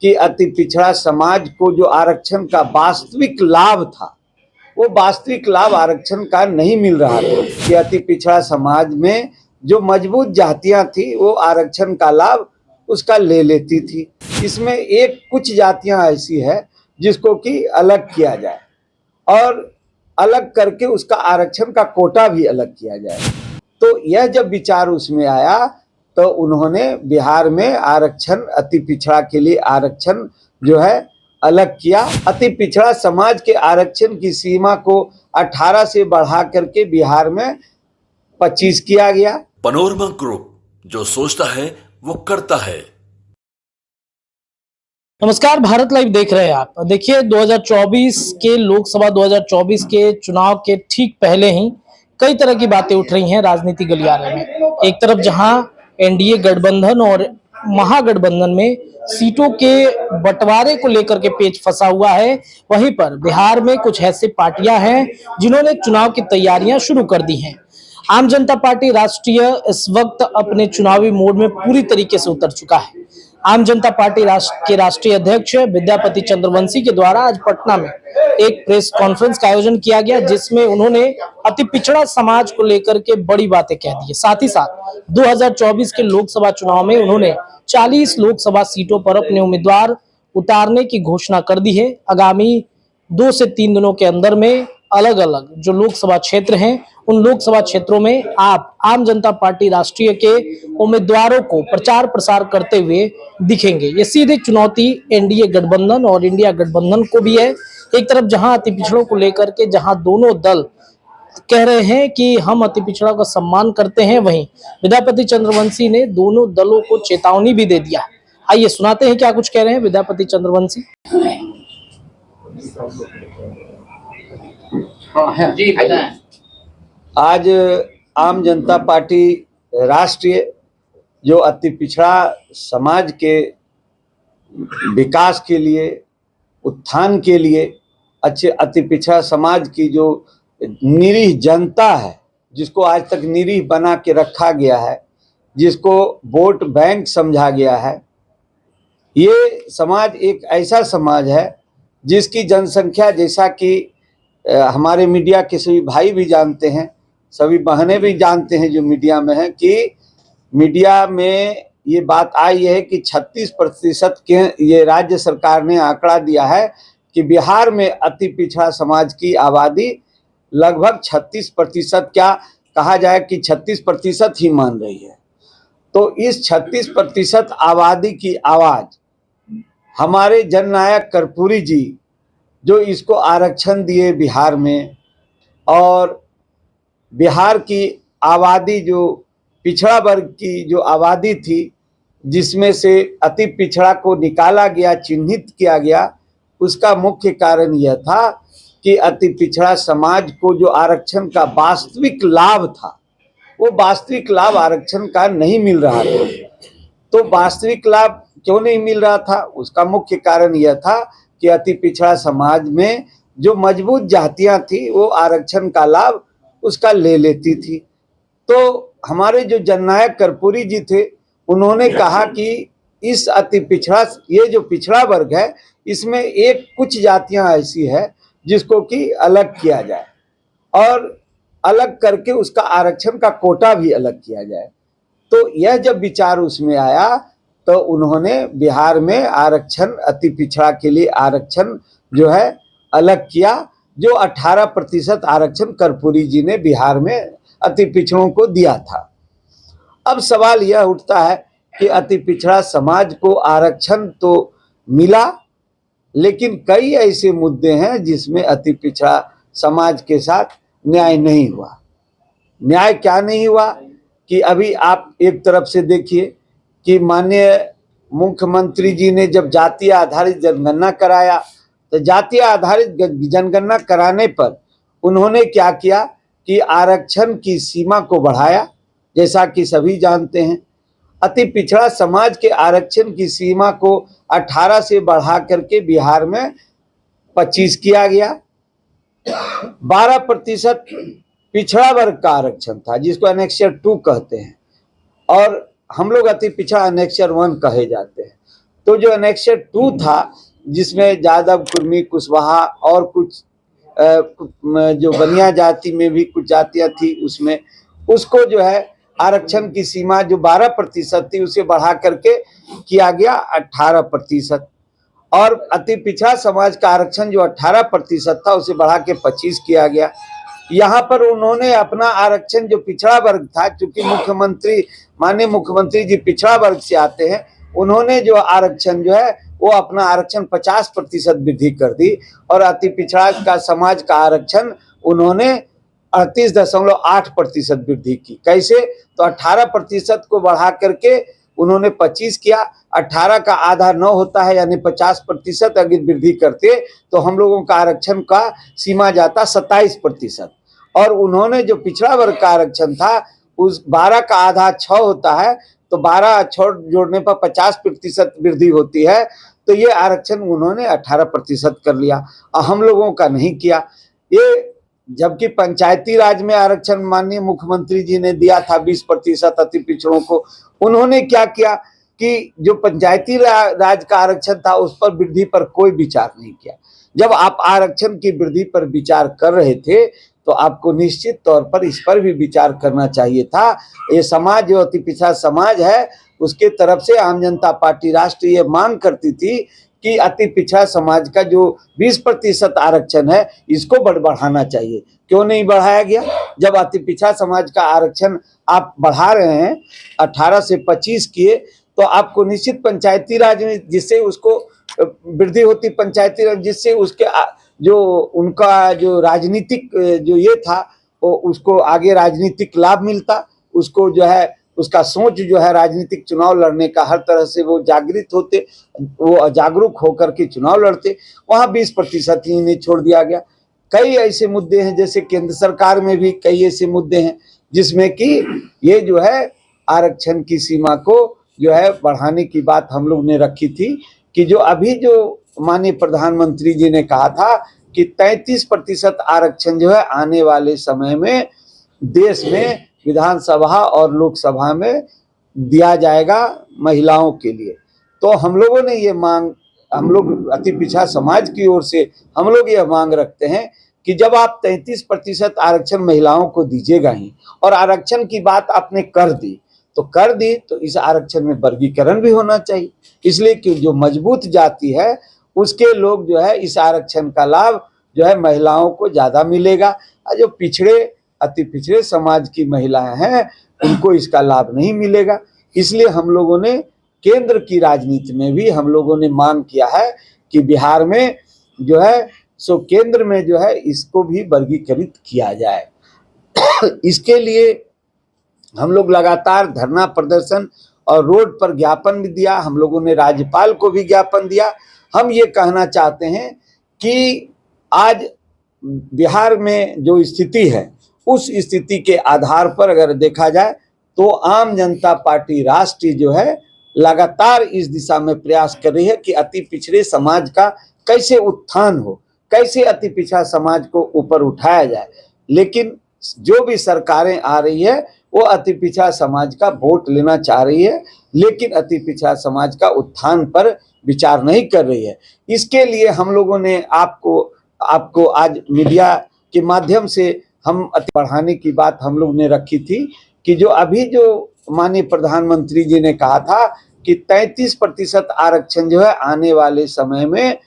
कि अति पिछड़ा समाज को जो आरक्षण का वास्तविक लाभ था, वो वास्तविक लाभ आरक्षण का नहीं मिल रहा था। कि अति पिछड़ा समाज में जो मजबूत जातियां थी वो आरक्षण का लाभ उसका ले लेती थी। इसमें एक कुछ जातियां ऐसी है जिसको कि अलग किया जाए और अलग करके उसका आरक्षण का कोटा भी अलग किया जाए। तो यह जब विचार उसमें आया तो उन्होंने बिहार में आरक्षण अति पिछड़ा के लिए आरक्षण जो है अलग किया। अति पिछड़ा समाज के आरक्षण की सीमा को 18 से बढ़ा करके बिहार में 25 किया गया। पनोरमा ग्रुप, जो सोचता है वो करता है। नमस्कार, भारत लाइव देख रहे हैं आप। देखिए, 2024 के लोकसभा 2024 के चुनाव के ठीक पहले ही कई तरह की बातें उठ रही हैं राजनीति गलियारे में। एक तरफ जहां एनडीए गठबंधन और महागठबंधन में सीटों के बंटवारे को लेकर के पेच फंसा हुआ है, वहीं पर बिहार में कुछ ऐसी पार्टियां हैं जिन्होंने चुनाव की तैयारियां शुरू कर दी हैं। आम जनता पार्टी राष्ट्रीय इस वक्त अपने चुनावी मोड में पूरी तरीके से उतर चुका है। आम जनता पार्टी के राष्ट्रीय अध्यक्ष विद्यापति चंद्रवंशी के द्वारा आज पटना में एक प्रेस कॉन्फ्रेंस का आयोजन किया गया, जिसमें उन्होंने अति पिछड़ा समाज को लेकर के बड़ी बातें कह दी। साथ ही साथ 2024 के लोकसभा चुनाव में उन्होंने 40 लोकसभा सीटों पर अपने उम्मीदवार उतारने की घोषणा कर दी है। आगामी 2 से 3 दिनों के अंदर में अलग अलग जो लोकसभा क्षेत्र हैं, उन लोकसभा क्षेत्रों में आप आम जनता पार्टी राष्ट्रीय के उम्मीदवारों को प्रचार प्रसार करते हुए दिखेंगे। ये सीधी चुनौती एनडीए गठबंधन और इंडिया गठबंधन को भी है। एक तरफ जहां अति पिछड़ों को लेकर के जहां दोनों दल कह रहे हैं कि हम अति पिछड़ा का सम्मान करते हैं, वहीं विद्यापति चंद्रवंशी ने दोनों दलों को चेतावनी भी दे दिया। आइए सुनाते हैं क्या कुछ कह रहे हैं विद्यापति चंद्रवंशी। जी आज आम जनता पार्टी राष्ट्रीय जो अति पिछड़ा समाज के विकास के लिए, उत्थान के लिए, अच्छे अति पिछड़ा समाज की जो निरीह जनता है, जिसको आज तक निरीह बना के रखा गया है, जिसको वोट बैंक समझा गया है, ये समाज एक ऐसा समाज है जिसकी जनसंख्या, जैसा कि हमारे मीडिया के सभी भाई भी जानते हैं, सभी बहनें भी जानते हैं जो मीडिया में हैं, कि मीडिया में ये बात आई है कि 36% के ये राज्य सरकार ने आंकड़ा दिया है कि बिहार में अति पिछड़ा समाज की आबादी लगभग 36%, क्या कहा जाए कि 36% ही मान रही है। तो इस 36% आबादी की आवाज हमारे जननायक कर्पूरी जी जो इसको आरक्षण दिए बिहार में, और बिहार की आबादी जो पिछड़ा वर्ग की जो आबादी थी, जिसमें से अति पिछड़ा को निकाला गया, चिन्हित किया गया, उसका मुख्य कारण यह था कि अति पिछड़ा समाज को जो आरक्षण का वास्तविक लाभ था, वो वास्तविक लाभ आरक्षण का नहीं मिल रहा था। तो वास्तविक लाभ क्यों नहीं मिल रहा था, उसका मुख्य कारण यह था कि अति पिछड़ा समाज में जो मजबूत जातियां थी वो आरक्षण का लाभ उसका ले लेती थी। तो हमारे जो जननायक कर्पूरी जी थे, उन्होंने कहा कि इस अति पिछड़ा, ये जो पिछड़ा वर्ग है, इसमें एक कुछ जातियां ऐसी है जिसको कि अलग किया जाए और अलग करके उसका आरक्षण का कोटा भी अलग किया जाए। तो यह जब विचार उसमें आया तो उन्होंने बिहार में आरक्षण अति पिछड़ा के लिए आरक्षण जो है अलग किया, जो 18% आरक्षण कर्पूरी जी ने बिहार में अति पिछड़ों को दिया था। अब सवाल यह उठता है कि अति पिछड़ा समाज को आरक्षण तो मिला, लेकिन कई ऐसे मुद्दे हैं जिसमें अति पिछड़ा समाज के साथ न्याय नहीं हुआ। न्याय क्या नहीं हुआ कि अभी आप एक तरफ से देखिए कि माननीय मुख्यमंत्री जी ने जब जातीय आधारित जनगणना कराया, तो जातीय आधारित जनगणना कराने पर उन्होंने क्या किया कि आरक्षण की सीमा को बढ़ाया। जैसा कि सभी जानते हैं, अति पिछड़ा समाज के आरक्षण की सीमा को 18 से बढ़ा करके बिहार में 25 किया गया। 12% पिछड़ा वर्ग का आरक्षण था, जिसको एनेक्सर 2 कहते हैं, और हम लोग अति पिछड़ा एनेक्सर 1 कहे जाते हैं। तो जो एनेक्सर 2 था, जिसमें यादव, कुर्मी, कुशवाहा और कुछ जो बनिया जाति में भी कुछ जातियां थी, उसमें उसको जो है आरक्षण की सीमा जो 12% थी उसे बढ़ा करके किया गया 18%, और अति पिछड़ा समाज का आरक्षण जो 18% था उसे बढ़ा के 25 किया गया। यहाँ पर उन्होंने अपना आरक्षण जो पिछड़ा वर्ग था, क्योंकि माननीय मुख्यमंत्री जी पिछड़ा वर्ग से आते हैं, उन्होंने जो आरक्षण जो है वो अपना आरक्षण 50% वृद्धि कर दी, और अति पिछड़ा का समाज का आरक्षण उन्होंने 38.8% वृद्धि की। कैसे? तो 18% को बढ़ा करके उन्होंने 25 किया। 18 का आधा 9 होता है, यानी 50% अगर वृद्धि करते तो हम लोगों का आरक्षण का सीमा जाता 27%। और उन्होंने जो पिछड़ा वर्ग का आरक्षण था उस 12 का आधा 6 होता है, तो 12 6 जोड़ने पर 50% वृद्धि होती है, तो ये आरक्षण उन्होंने 18% कर लिया और हम लोगों का नहीं किया। ये जबकि पंचायती राज में आरक्षण माननीय मुख्यमंत्री जी ने दिया था 20% अति पिछड़ों को, उन्होंने क्या किया कि जो पंचायती राज का आरक्षण था उस पर वृद्धि पर कोई विचार नहीं किया। जब आप आरक्षण की वृद्धि पर विचार कर रहे थे तो आपको निश्चित तौर पर इस पर भी विचार करना चाहिए था। ये समाज जो अति पिछड़ा समाज है उसके तरफ से आम जनता पार्टी राष्ट्र ये मांग करती थी कि अति पिछड़ा समाज का जो 20% आरक्षण है इसको बढ़ाना चाहिए। क्यों नहीं बढ़ाया गया? जब अति पिछड़ा समाज का आरक्षण आप बढ़ा रहे हैं 18 से 25 किए, तो आपको निश्चित पंचायती राज में जिससे उसको वृद्धि होती, पंचायती राज जिससे उसके जो उनका जो राजनीतिक जो ये था वो उसको आगे राजनीतिक लाभ मिलता, उसको जो है उसका सोच जो है राजनीतिक चुनाव लड़ने का हर तरह से वो जागृत होते, वो जागरूक होकर के चुनाव लड़ते। वहाँ 20% ही नहीं छोड़ दिया गया। कई ऐसे मुद्दे हैं, जैसे केंद्र सरकार में भी कई ऐसे मुद्दे हैं जिसमें कि ये जो है आरक्षण की सीमा को जो है बढ़ाने की बात हम लोग ने रखी थी, कि जो अभी जो माननीय प्रधानमंत्री जी ने कहा था कि 33% आरक्षण जो है आने वाले समय में देश में विधानसभा और लोकसभा में दिया जाएगा महिलाओं के लिए। तो हम लोगों ने ये मांग, हम लोग अति पिछड़ा समाज की ओर से हम लोग ये मांग रखते हैं कि जब आप 33% आरक्षण महिलाओं को दीजिएगा ही, और आरक्षण की बात आपने कर दी तो इस आरक्षण में वर्गीकरण भी होना चाहिए। इसलिए कि जो मजबूत जाति है उसके लोग जो है इस आरक्षण का लाभ जो है महिलाओं को ज्यादा मिलेगा, और जो अति पिछड़े समाज की महिलाएं हैं उनको इसका लाभ नहीं मिलेगा। इसलिए हम लोगों ने केंद्र की राजनीति में भी हम लोगों ने मांग किया है कि बिहार में जो है सो केंद्र में जो है इसको भी वर्गीकृत किया जाए। इसके लिए हम लोग लगातार धरना प्रदर्शन और रोड पर ज्ञापन भी दिया, हम लोगों ने राज्यपाल को भी ज्ञापन दिया। हम ये कहना चाहते हैं कि आज बिहार में जो स्थिति है उस स्थिति के आधार पर अगर देखा जाए तो आम जनता पार्टी राष्ट्रीय जो है लगातार इस दिशा में प्रयास कर रही है कि अति पिछड़े समाज का कैसे उत्थान हो, कैसे अति पिछड़ा समाज को ऊपर उठाया जाए। लेकिन जो भी सरकारें आ रही है वो अति पिछड़ा समाज का वोट लेना चाह रही है, लेकिन अति पिछड़ा समाज का उत्थान पर विचार नहीं कर रही है। इसके लिए हम लोगों ने आपको आज मीडिया के माध्यम से हम अति बढ़ाने की बात हम लोग ने रखी थी कि जो अभी जो माननीय प्रधानमंत्री जी ने कहा था कि 33% आरक्षण जो है आने वाले समय में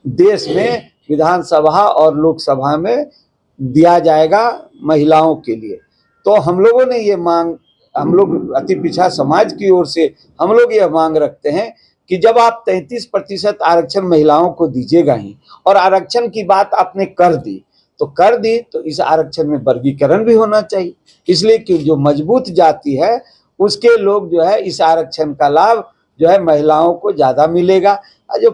देश में विधानसभा और लोकसभा में दिया जाएगा महिलाओं के लिए। तो हम लोगों ने ये मांग, हम लोग अति पिछड़ा समाज की ओर से हम लोग ये मांग रखते हैं कि जब आप 33% आरक्षण महिलाओं को दीजिएगा ही, और आरक्षण की बात आपने कर दी तो इस आरक्षण में वर्गीकरण भी होना चाहिए। इसलिए कि जो मजबूत जाति है उसके लोग जो है इस आरक्षण का लाभ जो है महिलाओं को ज्यादा मिलेगा, और जो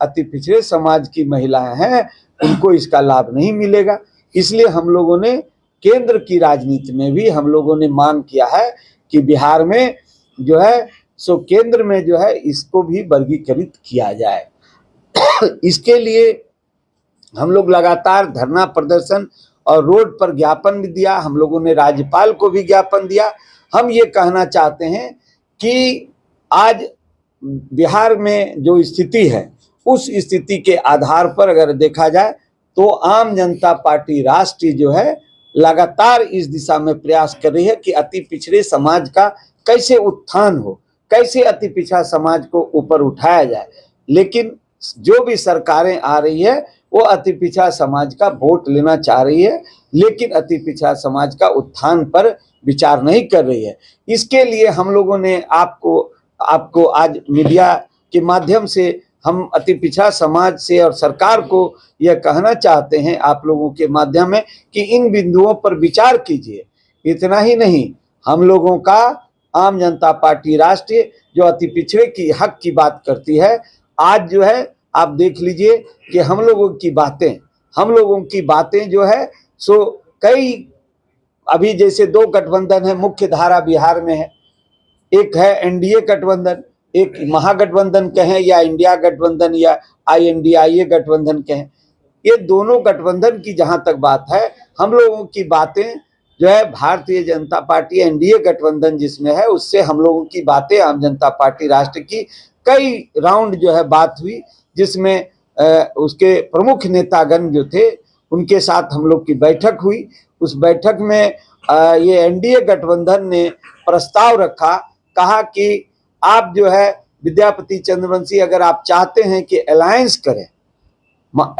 अति पिछड़े समाज की महिलाएं हैं उनको इसका लाभ नहीं मिलेगा। इसलिए हम लोगों ने केंद्र की राजनीति में भी हम लोगों ने मांग किया है कि बिहार में जो है सो केंद्र में जो है इसको भी वर्गीकृत किया जाए। इसके लिए हम लोग लगातार धरना प्रदर्शन और रोड पर ज्ञापन भी दिया, हम लोगों ने राज्यपाल को भी ज्ञापन दिया। हम ये कहना चाहते हैं कि आज बिहार में जो स्थिति है उस स्थिति के आधार पर अगर देखा जाए तो आम जनता पार्टी राष्ट्रीय जो है लगातार इस दिशा में प्रयास कर रही है कि अति पिछड़े समाज का कैसे उत्थान हो, कैसे अति पिछड़ा समाज को ऊपर उठाया जाए। लेकिन जो भी सरकारें आ रही है वो अति पिछड़ा समाज का वोट लेना चाह रही है, लेकिन अति पिछड़ा समाज का उत्थान पर विचार नहीं कर रही है। इसके लिए हम लोगों ने आपको आज मीडिया के माध्यम से हम अति पिछड़ा समाज से और सरकार को यह कहना चाहते हैं आप लोगों के माध्यम में कि इन बिंदुओं पर विचार कीजिए। इतना ही नहीं, हम लोगों का आम जनता पार्टी राष्ट्रीय जो अति पिछड़े की हक की बात करती है, आज जो है आप देख लीजिए कि हम लोगों की बातें जो है सो कई अभी जैसे दो गठबंधन है, मुख्य धारा बिहार में है, एक है एनडीए गठबंधन, एक महागठबंधन कहें या इंडिया गठबंधन या INDIA गठबंधन कहें। ये दोनों गठबंधन की जहां तक बात है, हम लोगों की बातें जो है भारतीय जनता पार्टी एनडीए गठबंधन जिसमें है उससे हम लोगों की बातें आम जनता पार्टी राष्ट्र की कई राउंड जो है बात हुई, जिसमें उसके प्रमुख नेतागण जो थे उनके साथ हम लोग की बैठक हुई। उस बैठक में ये एनडीए गठबंधन ने प्रस्ताव रखा, कहा कि आप जो है विद्यापति चंद्रवंशी अगर आप चाहते हैं कि अलायंस करें,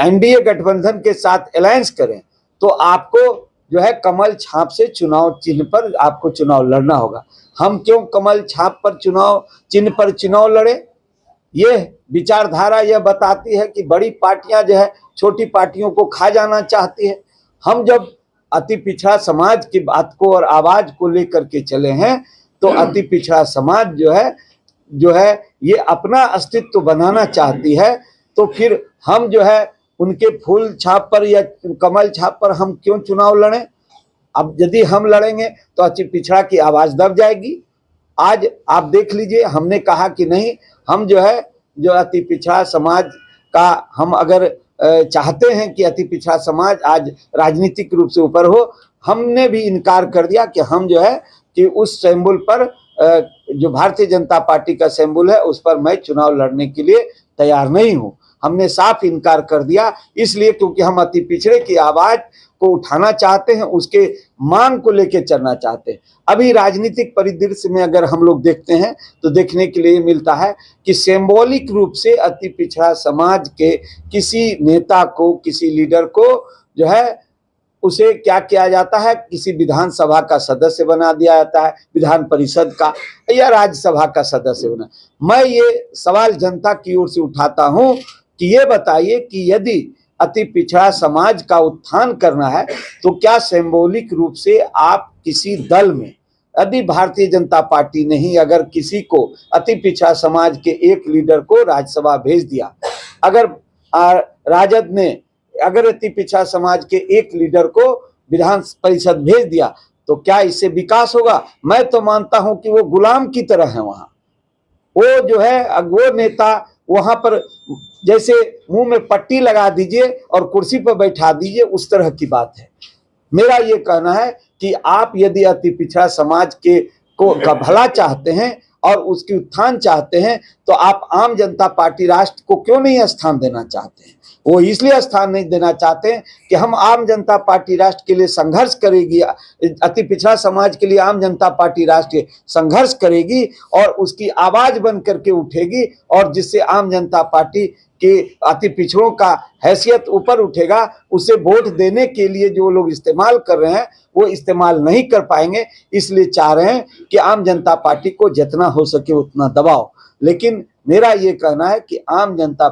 एनडीए गठबंधन के साथ अलायंस करें, तो आपको जो है कमल छाप से चुनाव चिन्ह पर आपको चुनाव लड़ना होगा। हम क्यों कमल छाप पर चुनाव चिन्ह पर चुनाव लड़े? ये विचारधारा यह बताती है कि बड़ी पार्टियां जो है छोटी पार्टियों को खा जाना चाहती है। हम जब अति पिछड़ा समाज की बात को और आवाज को लेकर के चले हैं तो अति पिछड़ा समाज जो है ये अपना अस्तित्व बनाना चाहती है, तो फिर हम जो है उनके फूल छाप पर या कमल छाप पर हम क्यों चुनाव लड़ें? अब यदि हम लड़ेंगे तो अति पिछड़ा की आवाज दब जाएगी। आज आप देख लीजिए, हमने कहा कि नहीं, हम जो है जो अति पिछड़ा समाज का हम अगर चाहते हैं कि अति पिछड़ा समाज आज राजनीतिक रूप से ऊपर हो, हमने भी इनकार कर दिया कि हम जो है कि उस सिंबल पर जो भारतीय जनता पार्टी का सिंबल है उस पर मैं चुनाव लड़ने के लिए तैयार नहीं हूं। हमने साफ इनकार कर दिया, इसलिए क्योंकि हम अति पिछड़े की आवाज को उठाना चाहते हैं, उसके मांग को लेकर चलना चाहते हैं। अभी राजनीतिक परिदृश्य में अगर हम लोग देखते हैं तो देखने के लिए मिलता है कि सिंबॉलिक रूप से अति पिछड़ा समाज के किसी नेता को, किसी लीडर को जो है उसे क्या किया जाता है, किसी विधानसभा का सदस्य बना दिया जाता है, विधान परिषद का या राज्यसभा का सदस्य बना। मैं ये सवाल जनता की ओर से उठाता हूं कि ये बताइए कि यदि अति पिछड़ा समाज का उत्थान करना है तो क्या सिंबॉलिक रूप से आप किसी दल में, यदि भारतीय जनता पार्टी ने ही अगर किसी को अति पिछड़ा समाज के एक लीडर को राज्यसभा भेज दिया, अगर राजद ने अगर अति पिछड़ा समाज के एक लीडर को विधान परिषद भेज दिया, तो क्या इससे विकास होगा? मैं तो मानता हूं कि वो गुलाम की तरह है। वहां वो जो है वो नेता वहां पर जैसे मुंह में पट्टी लगा दीजिए और कुर्सी पर बैठा दीजिए, उस तरह की बात है। मेरा ये कहना है कि आप यदि अति पिछड़ा समाज के का भला चाहते हैं और उसकी उत्थान चाहते हैं तो आप आम जनता पार्टी राष्ट्र को क्यों नहीं स्थान देना चाहते हैं? वो इसलिए स्थान नहीं देना चाहते हैं कि हम आम जनता पार्टी राष्ट्र के लिए संघर्ष करेगी, अति पिछड़ा समाज के लिए आम जनता पार्टी राष्ट्र संघर्ष करेगी और उसकी आवाज बन करके उठेगी, और जिससे आम जनता पार्टी के अति पिछड़ों का हैसियत ऊपर उठेगा। उसे वोट देने के लिए जो लोग इस्तेमाल कर रहे हैं वो इस्तेमाल नहीं कर पाएंगे, इसलिए चाह रहे हैं कि आम जनता पार्टी को जितना हो सके उतना दबाओ। लेकिन मेरा ये कहना है कि आम जनता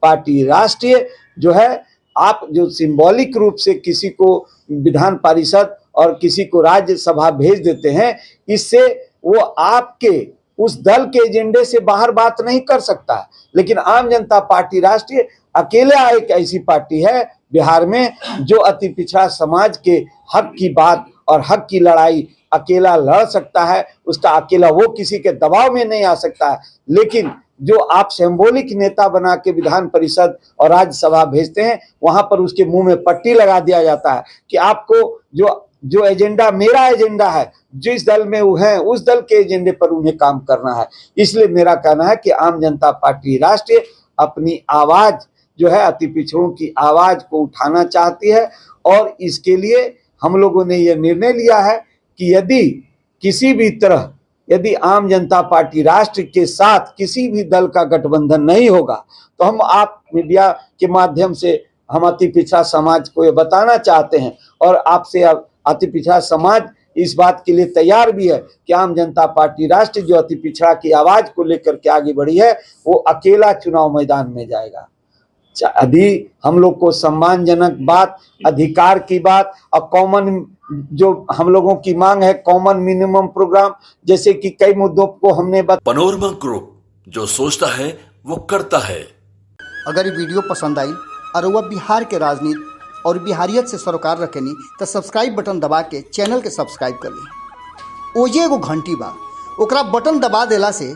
पार्टी राष्ट्रीय जो है, आप जो सिंबॉलिक रूप से किसी को विधान परिषद और किसी को राज्यसभा भेज देते हैं, इससे वो आपके उस दल के एजेंडे से बाहर बात नहीं कर सकता। लेकिन आम जनता पार्टी राष्ट्रीय अकेला एक ऐसी पार्टी है बिहार में जो अति पिछड़ा समाज के हक की बात और हक की लड़ाई अकेला लड़ सकता है। उसका अकेला वो किसी के दबाव में नहीं आ सकता है। लेकिन जो आप सिंबॉलिक नेता बना के विधान परिषद और राज्यसभा भेजते हैं, वहां पर उसके मुंह में पट्टी लगा दिया जाता है कि आपको जो जो एजेंडा मेरा एजेंडा है, जिस दल में वो है उस दल के एजेंडे पर उन्हें काम करना है। इसलिए मेरा कहना है कि आम जनता पार्टी राष्ट्रीय अपनी आवाज जो है अति पिछड़ों की आवाज को उठाना चाहती है और इसके लिए हम लोगों ने यह निर्णय लिया है कि यदि किसी भी तरह यदि आम जनता पार्टी राष्ट्र के साथ किसी भी दल का गठबंधन नहीं होगा तो हम आप मीडिया के माध्यम से हम अति पिछड़ा समाज को ये बताना चाहते हैं और आपसे अति पिछड़ा समाज इस बात के लिए तैयार भी है कि आम जनता पार्टी राष्ट्र जो अति पिछड़ा की आवाज को लेकर के आगे बढ़ी है वो अकेला चुनाव मैदान में जाएगा। यदि हम लोग को सम्मानजनक बात, अधिकार की बात और कॉमन जो हम लोगों की मांग है कॉमन मिनिमम प्रोग्राम, जैसे कि कई मुद्दों को हमने पनोरमा ग्रुप, जो सोचता है वो करता है। अगर ये वीडियो पसंद आई और वह बिहार के राजनीति और बिहारियत से सरोकार रखेनी तो सब्सक्राइब बटन दबा के चैनल के सब्सक्राइब कर ली। ओजे एगो घंटी बा, ओकरा बटन दबा देला से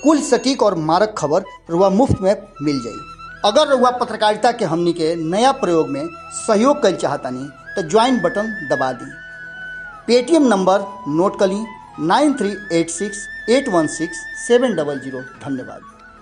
कुल सटीक और मारक खबर रुआ मुफ्त में मिल जाई। अगर रुआ पत्रकारिता के हमनी के नया प्रयोग में सहयोग कर चाहतानी तो ज्वाइन बटन दबा दी। पेटीएम नंबर नोट कर ली 9386816700। धन्यवाद।